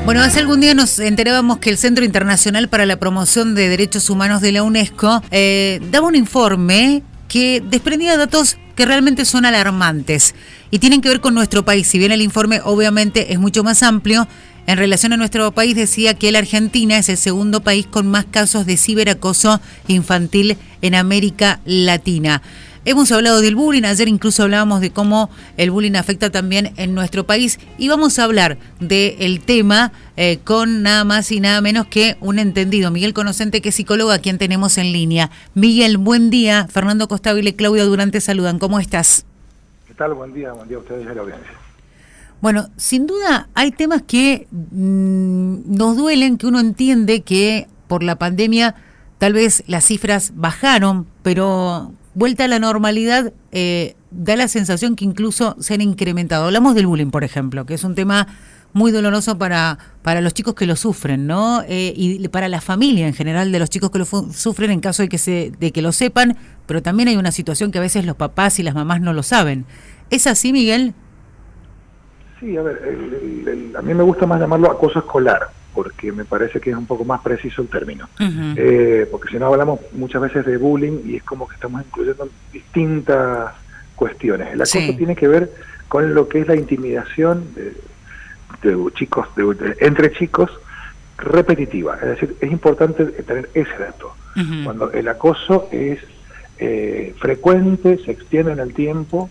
Bueno, hace algún día nos enterábamos que el Centro Internacional para la Promoción de Derechos Humanos de la UNESCO daba un informe que desprendía datos que realmente son alarmantes y tienen que ver con nuestro país. Si bien el informe obviamente es mucho más amplio, en relación a nuestro país decía que la Argentina es el segundo país con más casos de ciberacoso infantil en América Latina. Hemos hablado del bullying, ayer incluso hablábamos de cómo el bullying afecta también en nuestro país y vamos a hablar del tema con nada más y nada menos que un entendido, Miguel Conocente, que es psicólogo, a quien tenemos en línea. Miguel, buen día. Fernando Costabile y Claudia Durán te saludan. ¿Cómo estás? ¿Qué tal? Buen día a ustedes y a la audiencia. Bueno, sin duda hay temas que nos duelen, que uno entiende que por la pandemia tal vez las cifras bajaron, pero vuelta a la normalidad da la sensación que incluso se han incrementado. Hablamos del bullying, por ejemplo, que es un tema muy doloroso para los chicos que lo sufren, ¿no? Y para la familia en general de los chicos que lo sufren en caso de que lo sepan, pero también hay una situación que a veces los papás y las mamás no lo saben. ¿Es así, Miguel? Sí, a ver, a mí me gusta más llamarlo acoso escolar, porque me parece que es un poco más preciso el término. Uh-huh. Porque si no hablamos muchas veces de bullying y es como que estamos incluyendo distintas cuestiones. El acoso tiene que ver con lo que es la intimidación de chicos, entre chicos, repetitiva. Es decir, es importante tener ese dato. Uh-huh. Cuando el acoso es frecuente, se extiende en el tiempo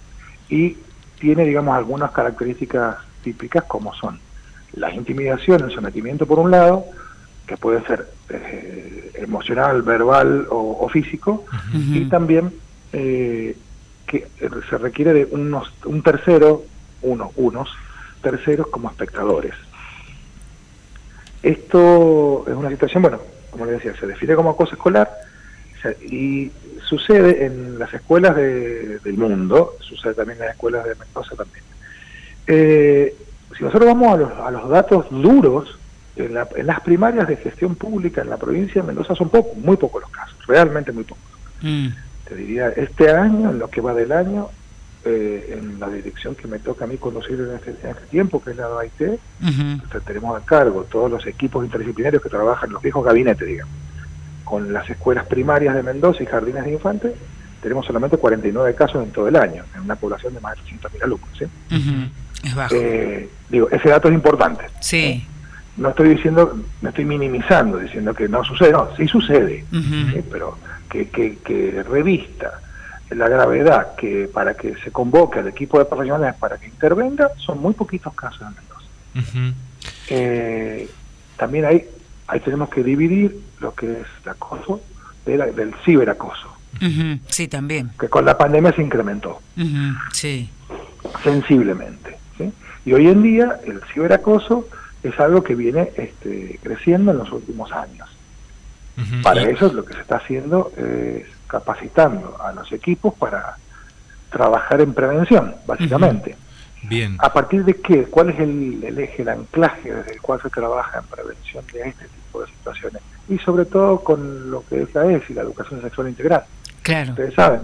y tiene, digamos, algunas características típicas como son la intimidación, el sometimiento por un lado, que puede ser emocional, verbal o físico, uh-huh. Y también que se requiere de unos terceros como espectadores. Esto es una situación, bueno, como les decía, se define como acoso escolar y sucede en las escuelas del mundo, sucede también en las escuelas de Mendoza también. Si nosotros vamos a los datos duros, en las primarias de gestión pública en la provincia de Mendoza son muy pocos los casos, realmente muy pocos. Te diría, este año, en lo que va del año, en la dirección que me toca a mí conducir en este tiempo, que es la OIT, uh-huh. Tenemos a cargo todos los equipos interdisciplinarios que trabajan, los viejos gabinetes, digamos, con las escuelas primarias de Mendoza y jardines de infantes. Tenemos solamente 49 casos en todo el año, en una población de más de 300.000 alumnos. ¿Sí? Uh-huh. Es bajo. Digo, ese dato es importante. Sí. No estoy minimizando, diciendo que no sucede, no, sí sucede, uh-huh. ¿Sí? Pero que revista la gravedad que para que se convoque al equipo de profesionales para que intervenga, son muy poquitos casos en Mendoza. Uh-huh. También ahí tenemos que dividir lo que es el acoso del ciberacoso. Uh-huh. Sí, también. Que con la pandemia se incrementó. Uh-huh. Sí. Sensiblemente. ¿Sí? Y hoy en día el ciberacoso es algo que viene creciendo en los últimos años. Uh-huh. Para eso lo que se está haciendo es capacitando a los equipos para trabajar en prevención, básicamente. Uh-huh. Bien. ¿A partir de qué? ¿Cuál es el eje, el anclaje desde el cual se trabaja en prevención de este tipo de situaciones? Y sobre todo con lo que es la ESI, la educación sexual integral. Claro. Ustedes saben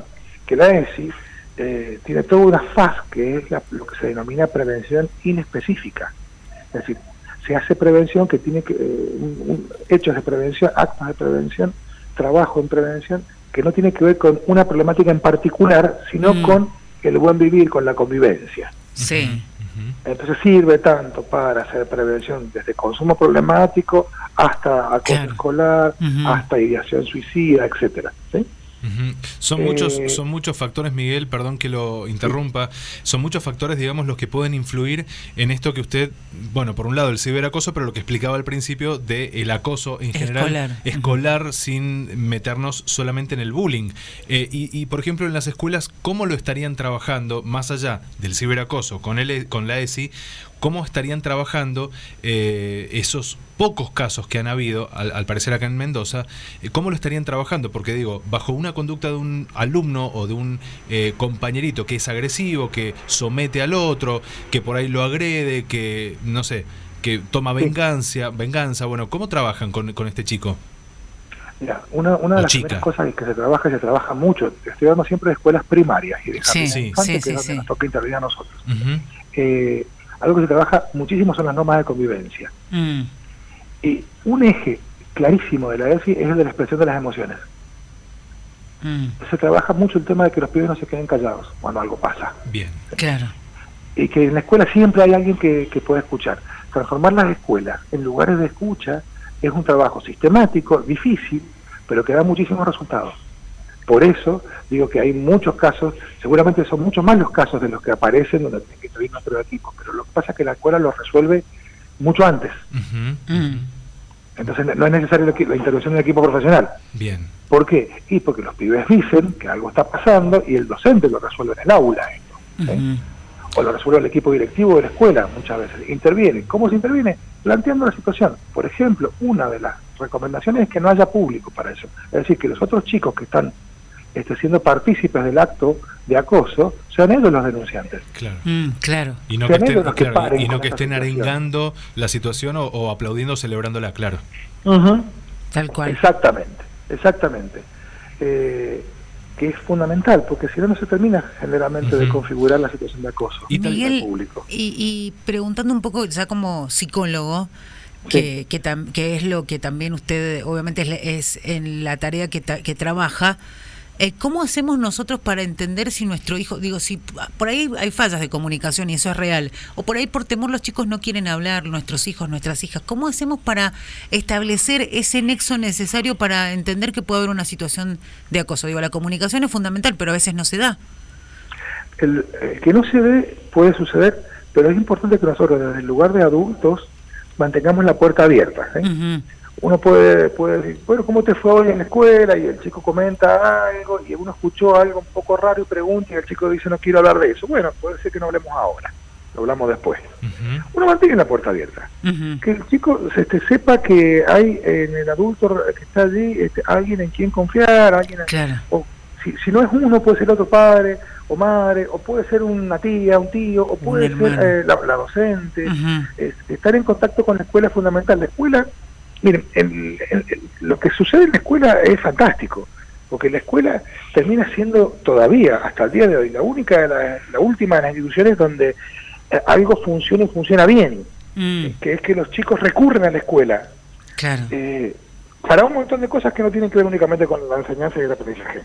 que la ESI tiene toda una faz que es lo que se denomina prevención inespecífica. Es decir, se hace prevención que tiene hechos de prevención, actos de prevención, trabajo en prevención, que no tiene que ver con una problemática en particular, sino con el buen vivir, con la convivencia. Sí. Entonces sirve tanto para hacer prevención desde consumo problemático hasta acoso escolar, hasta ideación suicida, etcétera. ¿Sí? Uh-huh. Son muchos factores, Miguel, perdón que lo interrumpa, son muchos factores, digamos, los que pueden influir en esto que usted, bueno, por un lado el ciberacoso, pero lo que explicaba al principio del acoso en general escolar, uh-huh. Sin meternos solamente en el bullying. Y por ejemplo, en las escuelas, ¿cómo lo estarían trabajando, más allá del ciberacoso, con la ESI? ¿Cómo estarían trabajando esos pocos casos que han habido, al parecer acá en Mendoza? ¿Cómo lo estarían trabajando? Porque digo, bajo una conducta de un alumno o de un compañerito que es agresivo, que somete al otro, que por ahí lo agrede, que, no sé, que toma venganza, bueno, ¿cómo trabajan con este chico? Mira, una de las primeras cosas que se trabaja mucho, estoy hablando siempre de escuelas primarias y de jardines infantes, que es donde nos toca intervenir a nosotros. Uh-huh. algo que se trabaja muchísimo son las normas de convivencia. Y un eje clarísimo de la ESI es el de la expresión de las emociones. Se trabaja mucho el tema de que los pibes no se queden callados cuando algo pasa. Bien. Claro. Y que en la escuela siempre hay alguien que pueda escuchar. Transformar las escuelas en lugares de escucha es un trabajo sistemático, difícil, pero que da muchísimos resultados. Por eso digo que hay muchos casos, seguramente son muchos más los casos de los que aparecen donde tienen que intervenir nuestros equipos, pero lo que pasa es que la escuela los resuelve mucho antes. Entonces no es necesaria la intervención del equipo profesional. Bien. ¿Por qué? Y porque los pibes dicen que algo está pasando y el docente lo resuelve en el aula. ¿Sí? O lo resuelve el equipo directivo de la escuela muchas veces. Interviene. ¿Cómo se interviene? Planteando la situación. Por ejemplo, una de las recomendaciones es que no haya público para eso. Es decir, que los otros chicos que están siendo partícipes del acto de acoso sean ellos los denunciantes. Claro. Claro. Y no que estén arengando la situación o aplaudiendo o celebrándola, claro. Tal cual. Exactamente. Que es fundamental, porque si no se termina generalmente de configurar la situación de acoso. Y Miguel, público. Y preguntando un poco, ya como psicólogo, que es lo que también usted obviamente es en la tarea que trabaja, ¿cómo hacemos nosotros para entender si nuestro hijo, digo, si por ahí hay fallas de comunicación y eso es real, o por ahí por temor los chicos no quieren hablar, nuestros hijos, nuestras hijas, ¿cómo hacemos para establecer ese nexo necesario para entender que puede haber una situación de acoso? Digo, la comunicación es fundamental, pero a veces no se da. El que no se dé puede suceder, pero es importante que nosotros desde el lugar de adultos mantengamos la puerta abierta. Uno puede decir, bueno, ¿cómo te fue hoy en la escuela? Y el chico comenta algo, y uno escuchó algo un poco raro y pregunta, y el chico dice, no quiero hablar de eso. Bueno, puede ser que no hablemos ahora, lo hablamos después. Uno mantiene la puerta abierta. Que el chico sepa que hay en el adulto que está allí alguien en quien confiar, alguien o si no es uno, puede ser otro padre o madre, o puede ser una tía, un tío, o puede ser la docente. Estar en contacto con la escuela es fundamental. La escuela, miren, lo que sucede en la escuela es fantástico, porque la escuela termina siendo todavía, hasta el día de hoy, la última de las instituciones donde algo funciona y funciona bien, que es que los chicos recurren a la escuela para un montón de cosas que no tienen que ver únicamente con la enseñanza y el aprendizaje.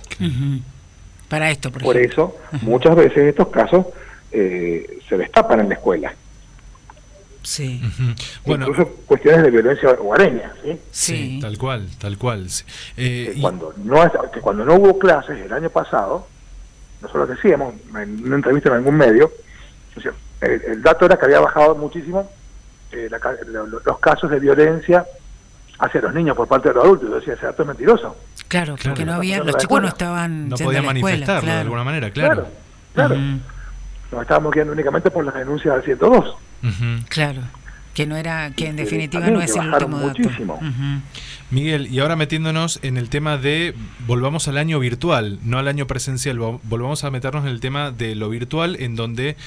Para esto, por eso, muchas veces estos casos se destapan en la escuela. Sí. Bueno, incluso cuestiones de violencia hogareña, sí, tal cual. Sí. Cuando no hubo clases el año pasado, nosotros decíamos en una entrevista en algún medio, el dato era que había bajado muchísimo los casos de violencia hacia los niños por parte de los adultos. Yo decía, ese dato es mentiroso. Claro, porque no había, los chicos no estaban no podían manifestarlo de alguna manera, claro. Nos estábamos quedando únicamente por las denuncias al 102. Claro, que no era, que en definitiva no es el último dato. Miguel, y ahora metiéndonos en el tema de, volvamos al año virtual, no al año presencial, volvamos a meternos en el tema de lo virtual, en donde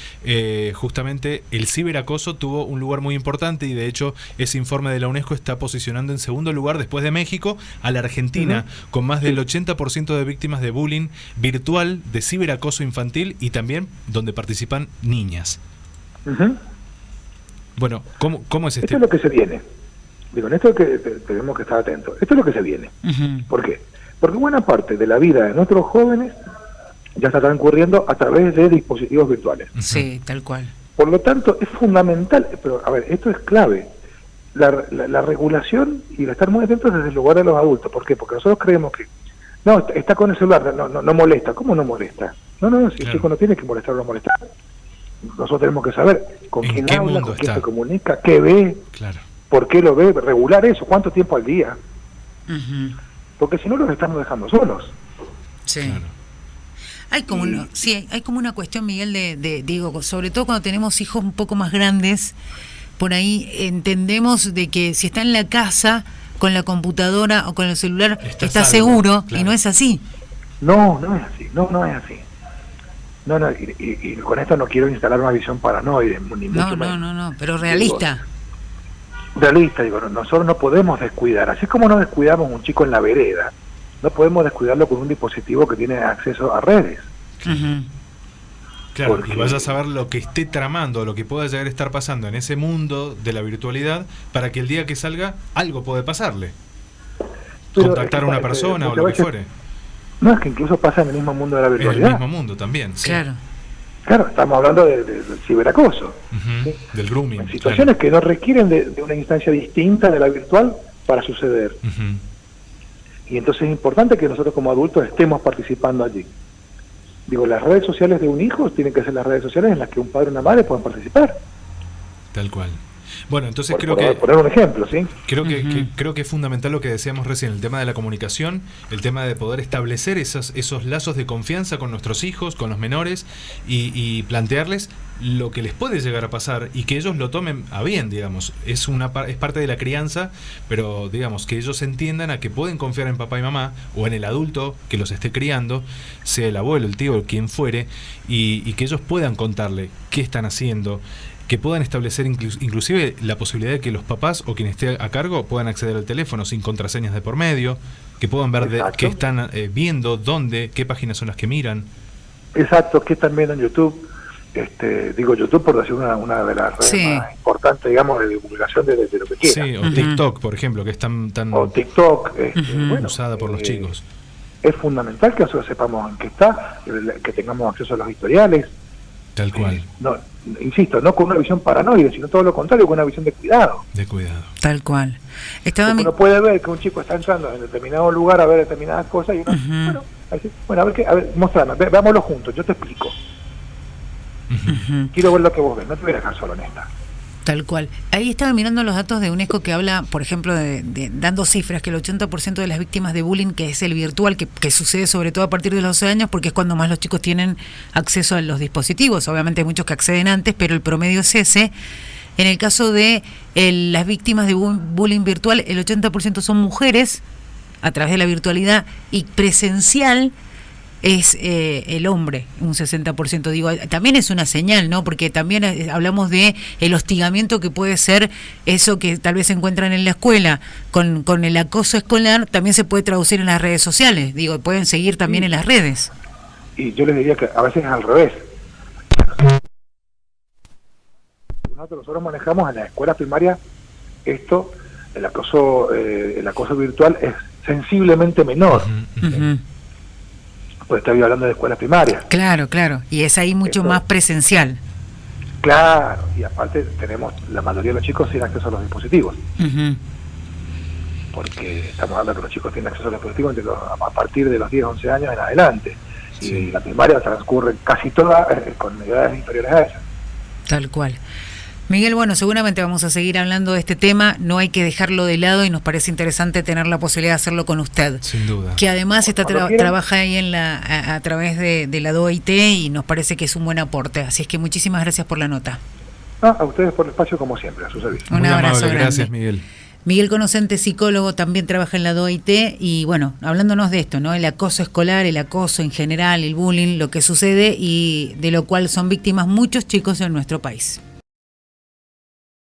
justamente el ciberacoso tuvo un lugar muy importante, y de hecho ese informe de la UNESCO está posicionando en segundo lugar, después de México, a la Argentina, con más del 80% de víctimas de bullying virtual, de ciberacoso infantil, y también donde participan niñas. Bueno, ¿cómo es este? Esto es lo que se viene. Digo, en esto que tenemos que estar atentos. Esto es lo que se viene. ¿Por qué? Porque buena parte de la vida de nuestros jóvenes ya está transcurriendo a través de dispositivos virtuales. Sí, tal cual. Por lo tanto, es fundamental, pero a ver, esto es clave, la regulación y el estar muy atentos desde el lugar de los adultos. ¿Por qué? Porque nosotros creemos que, no, está con el celular, no molesta. ¿Cómo no molesta? No, si el chico no tiene que molestar o no molestar. Nosotros tenemos que saber con quién habla, con quién se comunica, qué ve, por qué lo ve, regular eso, cuánto tiempo al día. Porque si no los estamos dejando solos. Sí. Claro. Hay como una cuestión, Miguel, digo, sobre todo cuando tenemos hijos un poco más grandes, por ahí entendemos de que si está en la casa con la computadora o con el celular está seguro, y no es así. No es así, no es así. Y con esto no quiero instalar una visión paranoide, ni mucho menos. No, pero realista. Digo, nosotros no podemos descuidar, así como no descuidamos un chico en la vereda, no podemos descuidarlo con un dispositivo que tiene acceso a redes. Claro, porque, y vaya a saber lo que esté tramando, lo que pueda llegar a estar pasando en ese mundo de la virtualidad, para que el día que salga algo puede pasarle. Contactar a una persona o lo que fuere. No, es que incluso pasa en el mismo mundo de la virtualidad. En el mismo mundo también, sí. Claro, estamos hablando del ciberacoso. ¿Sí? Del grooming. En situaciones que no requieren de una instancia distinta de la virtual para suceder. Y entonces es importante que nosotros como adultos estemos participando allí. Digo, las redes sociales de un hijo tienen que ser las redes sociales en las que un padre y una madre puedan participar. Tal cual. Bueno, entonces por poner un ejemplo, ¿sí? Creo que es fundamental lo que decíamos recién, el tema de la comunicación, el tema de poder establecer esos lazos de confianza con nuestros hijos, con los menores, y plantearles lo que les puede llegar a pasar y que ellos lo tomen a bien, digamos. Es parte de la crianza, pero digamos que ellos entiendan a que pueden confiar en papá y mamá o en el adulto que los esté criando, sea el abuelo, el tío, quien fuere, y que ellos puedan contarle qué están haciendo, que puedan establecer inclusive la posibilidad de que los papás o quien esté a cargo puedan acceder al teléfono sin contraseñas de por medio, que puedan ver qué están viendo, dónde, qué páginas son las que miran. Exacto, qué están viendo en YouTube. Digo YouTube por decir una de las redes más importantes, digamos, de divulgación de lo que quieran. Sí, o TikTok, por ejemplo, que es tan o TikTok, bueno, usada por los chicos. Es fundamental que nosotros sepamos en qué está, que tengamos acceso a los historiales. Tal cual. No, insisto, no con una visión paranoide, sino todo lo contrario, con una visión de cuidado. De cuidado. Tal cual. Uno puede ver que un chico está entrando en determinado lugar a ver determinadas cosas y uno, a ver, mostrame, veámoslo juntos, yo te explico. Quiero ver lo que vos ves, no te voy a dejar solo en esta. Tal cual. Ahí estaba mirando los datos de UNESCO que habla, por ejemplo, dando cifras, que el 80% de las víctimas de bullying, que es el virtual, que sucede sobre todo a partir de los 12 años, porque es cuando más los chicos tienen acceso a los dispositivos. Obviamente hay muchos que acceden antes, pero el promedio es ese. En el caso de las víctimas de bullying virtual, el 80% son mujeres a través de la virtualidad, y presencial es el hombre, un 60%. Digo, también es una señal, ¿no? Porque también hablamos de el hostigamiento que puede ser eso que tal vez se encuentran en la escuela con el acoso escolar, también se puede traducir en las redes sociales. Digo, pueden seguir también en las redes. Y yo les diría que a veces es al revés. Nosotros manejamos en la escuela primaria esto, el acoso virtual es sensiblemente menor. Pues estoy hablando de escuelas primarias. Claro, y es ahí mucho más presencial. Claro, y aparte tenemos la mayoría de los chicos sin acceso a los dispositivos. Porque estamos hablando que los chicos tienen acceso a los dispositivos a partir de los 10, 11 años en adelante. Sí. Y la primaria transcurre casi toda con edades inferiores a esas. Tal cual. Miguel, bueno, seguramente vamos a seguir hablando de este tema, no hay que dejarlo de lado y nos parece interesante tener la posibilidad de hacerlo con usted. Sin duda. Que además trabaja ahí a través de la DOIT y nos parece que es un buen aporte, así es que muchísimas gracias por la nota. A ustedes por el espacio como siempre, a su servicio. Un abrazo grande. Gracias, Miguel. Miguel Conocente, psicólogo, también trabaja en la DOIT y bueno, hablándonos de esto, ¿no? El acoso escolar, el acoso en general, el bullying, lo que sucede y de lo cual son víctimas muchos chicos en nuestro país.